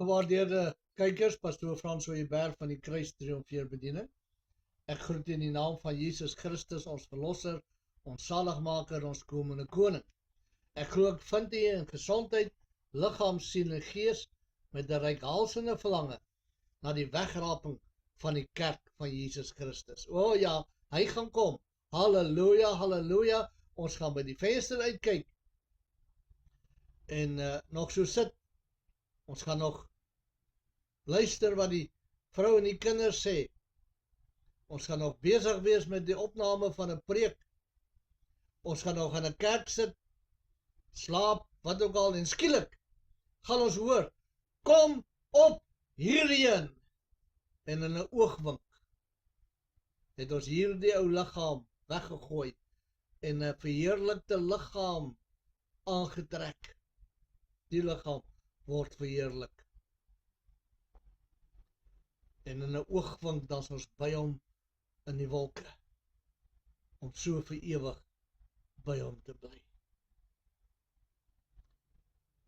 Gewaardeerde kykers, pastoor Frans Ooyeberg van die Kruis Triomfeer Bediening. Ek groet in die naam van Jesus Christus, ons verlosser, ons saligmaker, ons komende koning. Ek glo ek vind u in gesondheid, liggaam, siel en gees, met 'n reikhalsende verlange na die wegraping van die kerk van Jesus Christus. O ja, hy gaan kom. Halleluja, halleluja. Ons gaan by die venster uitkyk en nog so sit. Ons gaan nog luister wat die vrou en die kinders sê. Ons gaan nog besig wees met die opname van 'n preek. Ons gaan nog in 'n kerk sit, slaap, wat ook al, en skielik gaan ons hoor, kom op hierheen. En in 'n oogwink het ons hierdie ou liggaam weggegooi en 'n verheerlikte liggaam aangetrek. Die liggaam word verheerlik. En in 'n oogwink dan is ons by hom in die wolke, om so vir ewig by hom te bly.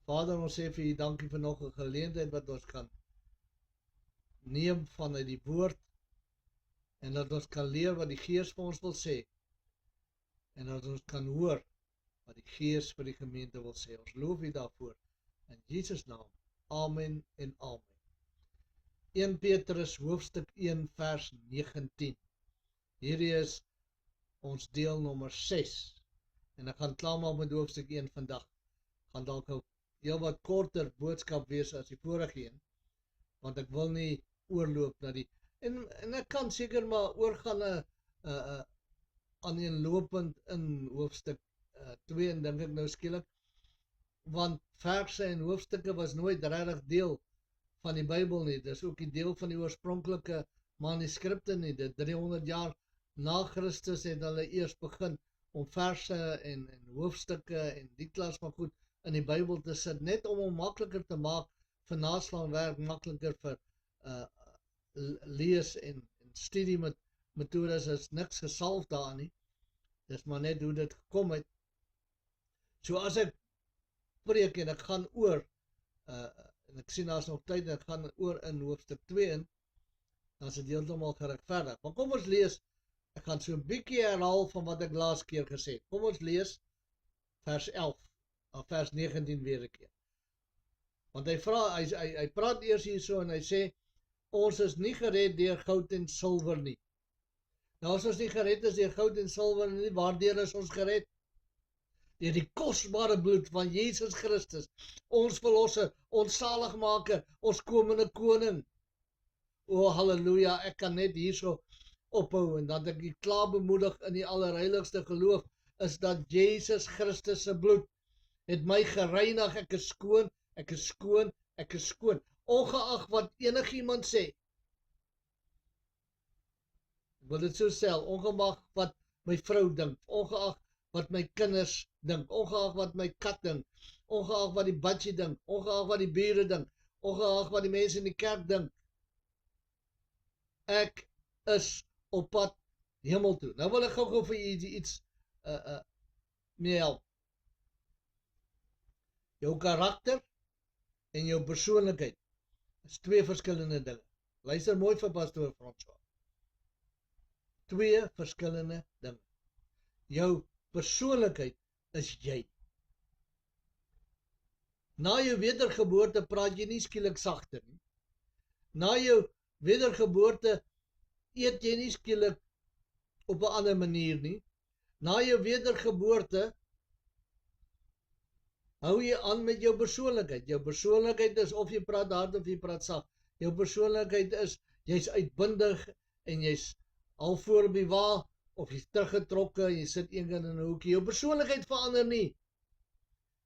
Vader, ons sê vir u dankie vir nog 'n geleentheid wat ons kan neem vanuit die woord, en dat ons kan leer wat die Gees vir ons wil sê, en dat ons kan hoor wat die Gees vir die gemeente wil sê. Ons loof u daarvoor, in Jesus naam, amen en amen. 1 Petrus hoofstuk 1 vers 19. Hierdie is ons deel nommer 6, en ek gaan klaarmaak met hoofstuk 1 vandag. Gaan dalk 'n heel wat korter boodskap wees as die vorige een, want ek wil nie oorloop na die, en ek kan seker maar oorgaan aaneenlopend in hoofstuk 2, en dink ek nou skielik, want verse en hoofstukke was nooit regtig deel van die Bybel nie. Dis ook die deel van die oorspronklike manuskripte nie. Dit 300 jaar na Christus het hulle eers begin om verse en hoofstukke en die klas van goed in die Bybel te sit, net om hom makliker te maak vir naslaanwerk, makliker vir lees en studie met metodes. Is niks gesalf daar nie. Dis maar net hoe dit gekom het. So as ek preek en ek gaan oor, en ek sien daar's nog tyd, en ek gaan oor in hoofstuk 2 in, dan is dit heeltemal geregverdig. Maar kom ons lees, ek gaan so 'n bietjie herhaal van wat ek laas keer gesê het. Kom ons lees vers 11, of vers 19 weer 'n keer. Want hy praat eers hierso en hy sê, ons is nie gered deur goud en silwer nie. Nou as ons nie gered is deur goud en silwer nie, waardeur is ons gered? Deur die kosbare bloed van Jesus Christus, ons verlosser, ons saligmaker, ons komende koning. O halleluja, ek kan net hierso ophou, en dat ek u klaar bemoedig in die allerheiligste geloof, is dat Jesus Christus se bloed het my gereinig. Ek is skoon, ek is skoon, ek is skoon, ongeag wat enigiemand sê. Ek wil dit so stel, ongeag wat my vrou dink, ongeag wat my kinders dink, ongeag wat my kat dink, ongeag wat die budgie dink, ongeag wat die bure dink, ongeag wat die mense in die kerk dink. Ek is op pad hemel toe. Nou wil ek gou vir u iets mee help. Jou karakter en jou persoonlikheid is twee verskillende dinge. Luister mooi vir pastoor François. Twee verskillende dinge. Jou persoonlikheid is jy. Na jou wedergeboorte praat jy nie skielik sagter nie. Na jou wedergeboorte eet jy nie skielik op 'n ander manier nie. Na jou wedergeboorte hou jy aan met jou persoonlikheid. Jou persoonlikheid is of jy praat hard of jy praat sag. Jou persoonlikheid is, jy's uitbundig en jy's al voor op die wa, of jy's teruggetrokke en jy sit eenkant in 'n hoekie. Jou persoonlikheid verander nie.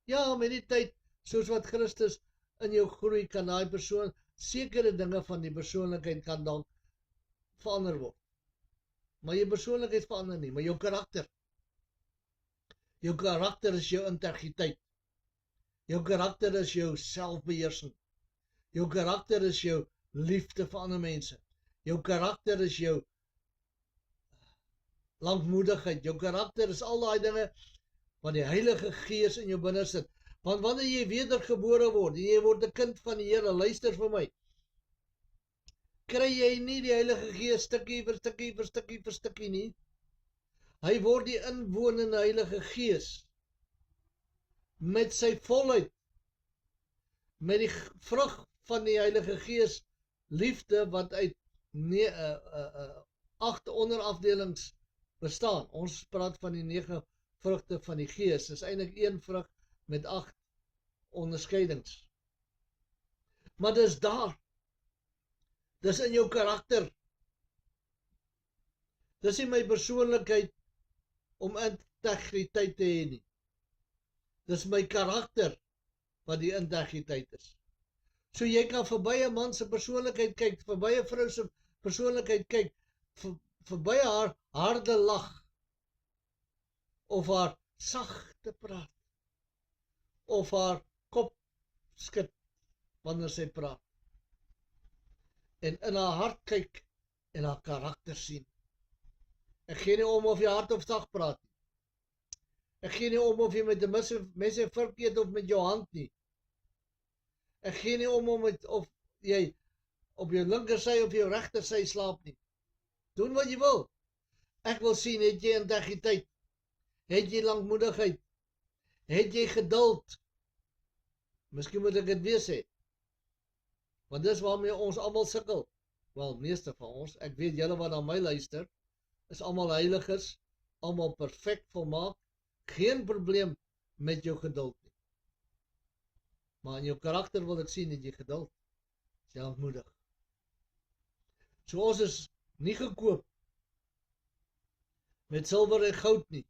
Ja, met die tyd, soos wat Christus in jou groei, kan daai persoon, sekere dinge van die persoonlikheid kan dalk verander word. Maar jou persoonlikheid verander nie, maar jou karakter. Jou karakter is jou integriteit. Jou karakter is jou selfbeheersing. Jou karakter is jou liefde vir ander mense. Jou karakter is jou lankmoedigheid. Jou karakter is al daai dinge wat die Heilige Gees in jou binne sit, Want wanneer jy wedergebore word, en jy word 'n kind van die Here, luister vir my, kry jy nie die Heilige Gees stukkie vir stukkie vir stukkie vir stukkie nie. Hy word die inwonende Heilige Gees met sy volheid, met die vrug van die Heilige Gees, liefde wat uit 8 onderafdelings bestaan. Ons praat van die 9 vrugte van die Gees. Dis eintlik 1 vrug met 8 onderskeidings. Maar dis daar. Dis in jou karakter. Dis nie my persoonlikheid om integriteit te hê nie. Dis my karakter wat die integriteit is. So jy kan verby 'n man se persoonlikheid kyk, verby 'n vrou se persoonlikheid kyk, verby haar harde lag, of haar sagte praat, of haar kop skud wanneer sy praat, en in haar hart kyk en haar karakter sien. Ek gee nie om of jy hard of sag praat nie. Ek gee nie om of jy met 'n mes en vork eet of met jou hand nie. Ek gee nie om of jy op jou linkersy of jou regtersy slaap nie. Doen wat jy wil. Ek wil sien, het jy integriteit? Het jy lankmoedigheid? Het jy geduld? Miskien moet ek dit weer sê. Want dis waarmee ons almal sukkel. Wel, meeste van ons, ek weet julle wat aan my luister, is almal heiliges, almal perfek volmaak, geen probleem met jou geduld nie. Maar in jou karakter wil ek sien dat jy geduld, selfmoedig. So ons is nie gekoop met silwer en goud nie,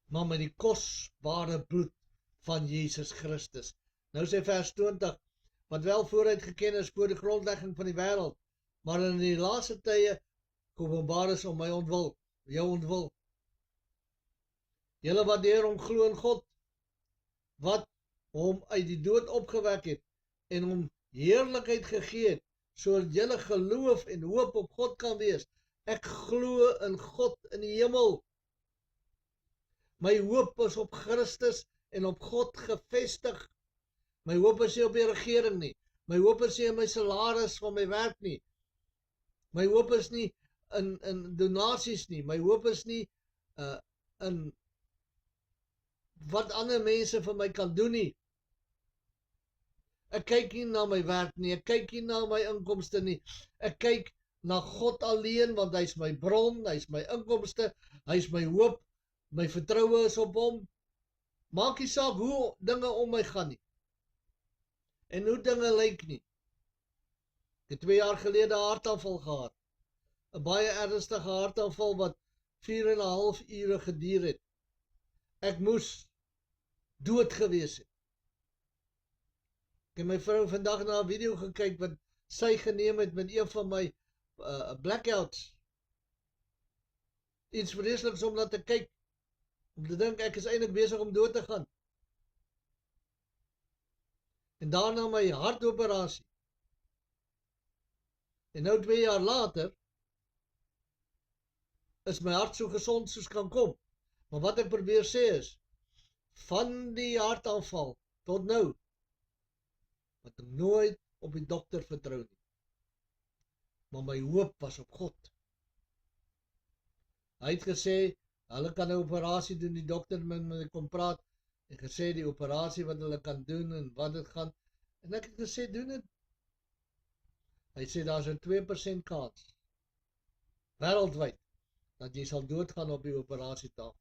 maar met die kosbare bloed van Jesus Christus. Nou sê vers 20, wat wel vooruit geken is voor die grondlegging van die wêreld, maar in die laaste tye geopenbaar is om my ontwil, jou ontwil. Julle wat deur hom glo in God, wat hom uit die dood opgewek het en hom heerlikheid gegee het, sodat julle geloof en hoop op God kan wees. Ek glo in God in die hemel. My hoop is op Christus en op God gevestig. My hoop is nie op die regering nie. My hoop is nie in my salaris van my werk nie. My hoop is nie in donasies nie. My hoop is nie in wat ander mense vir my kan doen nie. Ek kyk nie na my werk nie, ek kyk nie na my inkomste nie. Ek kyk na God alleen, want hy is my bron, hy is my inkomste, hy is my hoop, my vertroue is op hom. Maak nie saak hoe dinge om my gaan nie. En hoe dinge lyk nie. Ek het 2 jaar gelede 'n hartaanval gehad. 'n Baie ernstige hartaanval wat 4,5 ure geduur het. Ek moes dood gewees het. Ek het my vrou vandag na 'n video gekyk wat sy geneem het met een van my blackouts. Iets vreseliks om na te kyk, om te dink ek is eintlik besig om dood te gaan. En daarna my hartoperasie. En nou 2 jaar later is my hart so gesond soos kan kom. Maar wat ek probeer sê is, van die hartaanval tot nou, wat ek nooit op die dokter vertrou nie. Maar my hoop was op God. Hy het gesê, hulle kan 'n operasie doen, die dokter met my kom praat, en gesê die operasie wat hulle kan doen en wat dit gaan, en ek het gesê, doen dit. Hy sê, daar is 'n 2% kans, wêreldwyd, dat jy sal doodgaan op die operasietafel.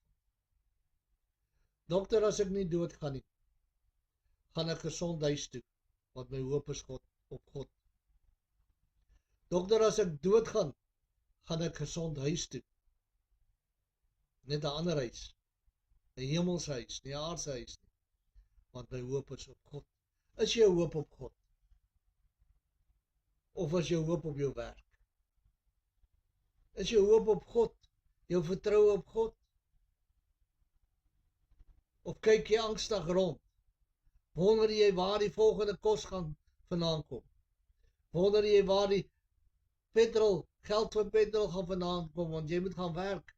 Dokter, as ek nie doodgaan nie, gaan ek gesond huis toe, want my hoop is op God. Dokter, as ek doodgaan, gaan ek gesond huis toe. Net 'n ander huis, 'n hemelse huis, nie 'n aardse huis nie, want my hoop is op God. Is jou hoop op God? Of is jou hoop op jou werk? Is jou hoop op God? Jou vertroue op God? Of kyk jy angstig rond? Wonder jy waar die volgende kos gaan vandaan kom? Wonder jy waar die geld vir petrol gaan vandaan kom, want jy moet gaan werk?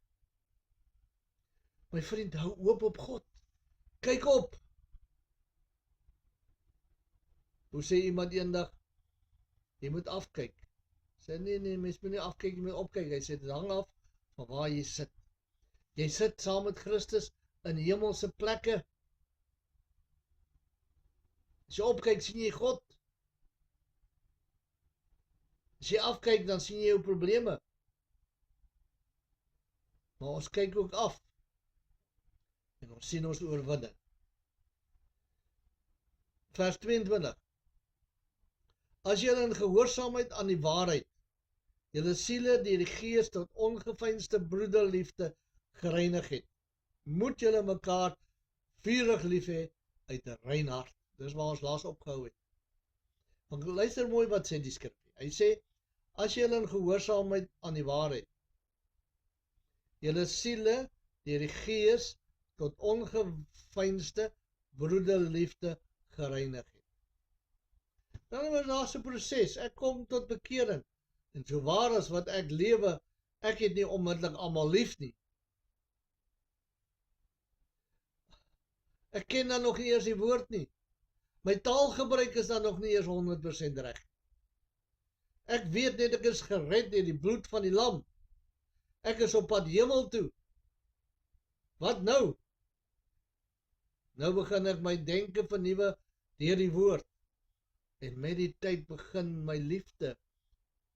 My vriend, hou hoop op God. Kyk op. Hoe sê iemand eendag, jy moet afkyk. Sê nee, mens moet nie afkyk, jy moet opkyk. Hy sê dit hang af van waar jy sit. Jy sit saam met Christus in hemelse plekke. As jy opkyk, sien jy God. As jy afkyk, dan sien jy jou probleme. Maar ons kyk ook af. En ons sien ons oorwinning. Vers 22. As julle in gehoorsaamheid aan die waarheid, julle siele deur die Gees tot ongeveinsde broederliefde gereinig het, moet julle mekaar vurig lief hê uit 'n rein hart. Dis waar ons laas opgehou het. Want luister mooi wat sê die skrif. Hy sê, as julle in gehoorsaamheid aan die waarheid, julle siele deur die Gees tot ongeveinsde broederliefde gereinig het. Dan was daar so 'n proses. Ek kom tot bekering. En so waar as wat ek lewe, ek het nie onmiddellik almal lief nie. Ek ken dan nog nie eers die woord nie. My taalgebruik is dan nog nie eers 100% reg. Ek weet net ek is gered deur die bloed van die lam. Ek is op pad hemel toe. Wat nou? Nou begin ek my denke vernuwe deur die woord. En met die tyd begin my liefde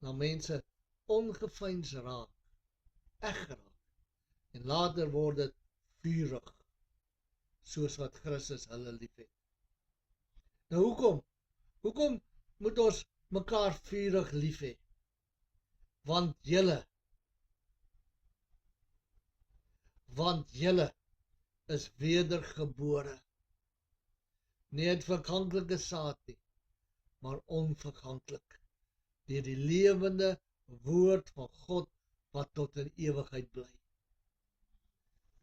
na mense ongeveins raak, eg raak. En later word dit vurig, soos wat Christus hulle liefhet. Nou hoekom? Hoekom moet ons mekaar vurig lief hê? Want julle is wedergebore. Nie uit verganklike saad nie, maar onverganklik, deur die lewende woord van God wat tot in ewigheid bly.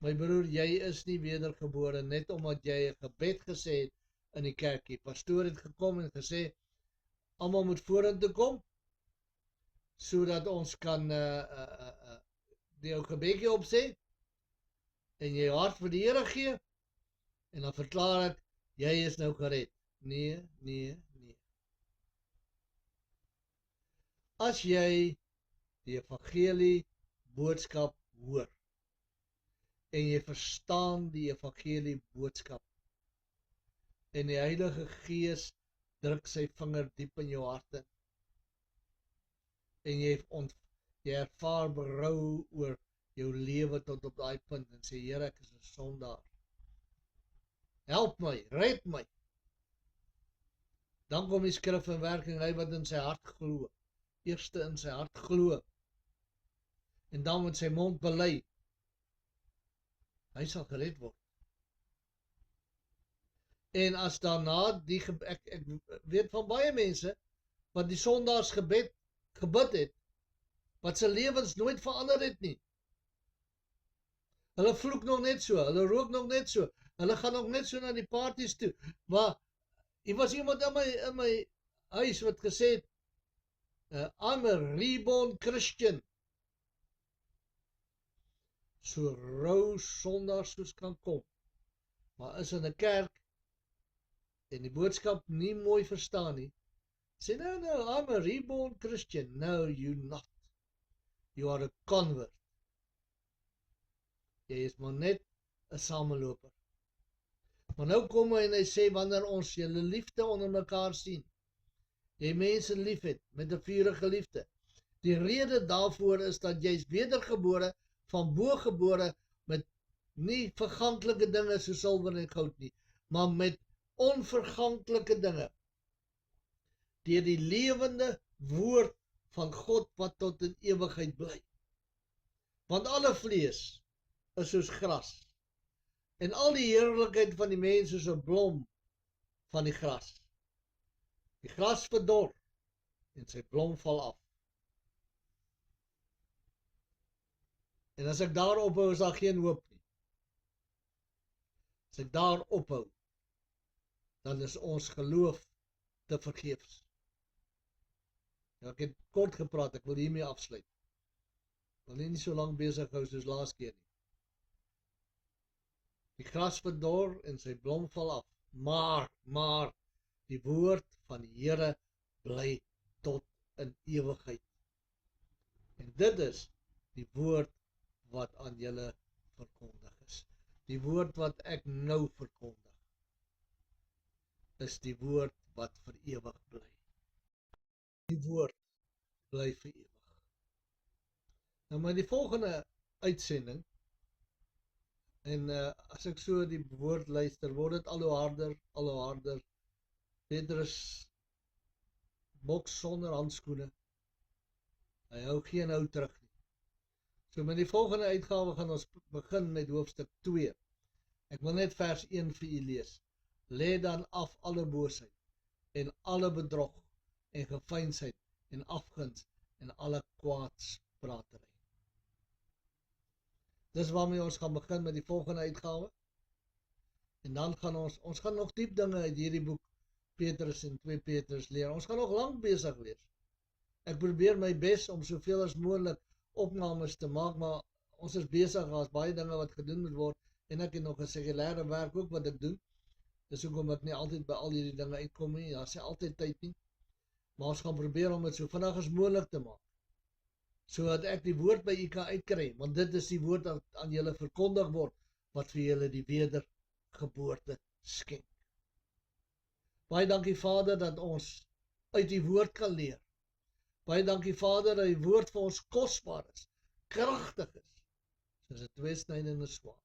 My broer, jy is nie wedergebore net omdat jy 'n gebed gesê het in die kerkie. Pastoor het gekom en gesê, almal moet vorentoe kom, sodat ons kan die ou gebedjie opsê, en jy hart vir die Here gee, en dan verklaar ek, jy is nou gered. Nee. As jy die evangelie boodskap hoor, en jy verstaan die evangelie boodskap, en die Heilige Gees druk sy vinger diep in jou hart in, en jy ervaar berou oor jou lewe tot op daai punt, en sê, Here, ek is 'n sondaar. Help my, red my. Dan kom die skrif in werking, hy wat in sy hart glo, eerste in sy hart glo, en dan met sy mond bely, hy sal gered word. En as daarna ek weet van baie mense wat die sondaars gebid het, wat sy lewens nooit verander het nie. Hulle vloek nog net so, hulle rook nog net so, hulle gaan nog net so na die parties toe. Maar hier was iemand in my huis wat gesê het, I'm a reborn Christian. So rou sondaars soos kan kom, maar is in 'n kerk en die boodskap nie mooi verstaan nie, sê no, I'm a reborn Christian. No, you're not. You are a convert. Jy is maar net 'n sameloper. Maar nou kom hy en hy sê, wanneer ons julle liefde onder mekaar sien, jy mense lief het, met 'n vurige liefde. Die rede daarvoor is dat jy is wedergebore, van bo gebore, met nie verganklike dinge soos silwer en goud nie, maar met onverganklike dinge, deur die lewende woord van God wat tot in ewigheid bly. Want alle vlees is soos gras, en al die heerlikheid van die mens is 'n blom van die gras. Die gras verdor, en sy blom val af. En as ek daar ophou, is daar geen hoop nie. As ek daar ophou, dan is ons geloof te vergeefs. Nou, ek het kort gepraat, ek wil hiermee afsluit. Ek wil nie so lank besig hou soos laas keer nie. Die gras verdor en sy blom val af, maar, die woord van die Here bly tot in ewigheid. En dit is die woord wat aan julle verkondig is. Die woord wat ek nou verkondig, is die woord wat vir ewig bly. Die woord bly vir ewig. Nou met die volgende uitsending, en as ek so die woord luister, word dit al hoe harder. Petrus boks sonder handskoene. Hy hou geen hou terug nie. So met die volgende uitgawe gaan ons begin met hoofstuk 2. Ek wil net vers 1 vir u lees. Lê dan af alle boosheid en alle bedrog en geveinsheid en afguns en alle kwaadspratery. Dis waarmee ons gaan begin met die volgende uitgawe. En dan gaan ons gaan nog diep dinge uit hierdie boek Petrus en 2 Petrus leer. Ons gaan nog lank besig wees. Ek probeer my bes om soveel as moontlik opnames te maak, maar ons is besig, daar's baie dinge wat gedoen moet word en ek het nog 'n sekulêre werk ook wat ek doen. Dis hoekom ek nie altyd by al hierdie dinge uitkom nie. Daar's nie altyd tyd nie. Maar ons gaan probeer om dit so vinnig as moontlik te maak, sodat ek die woord by u kan uitkry, want dit is die woord wat aan julle verkondig word, wat vir julle die wedergeboorte skenk. Baie dankie Vader dat ons uit die woord kan leer. Baie dankie Vader dat die woord vir ons kosbaar is, kragtig is, soos 'n tweesnydende swaard.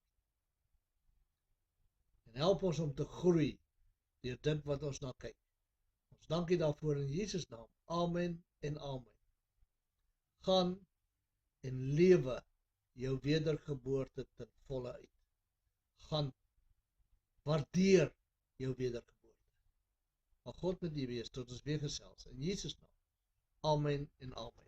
En help ons om te groei deur dit wat ons na kyk. Ons dankie daarvoor in Jesus naam. Amen en amen. Gaan en lewe jou wedergeboorte ten volle uit. Gaan waardeer jou wedergeboorte. Mag God met u wees tot ons weer gesels. In Jesus naam. Amen en amen.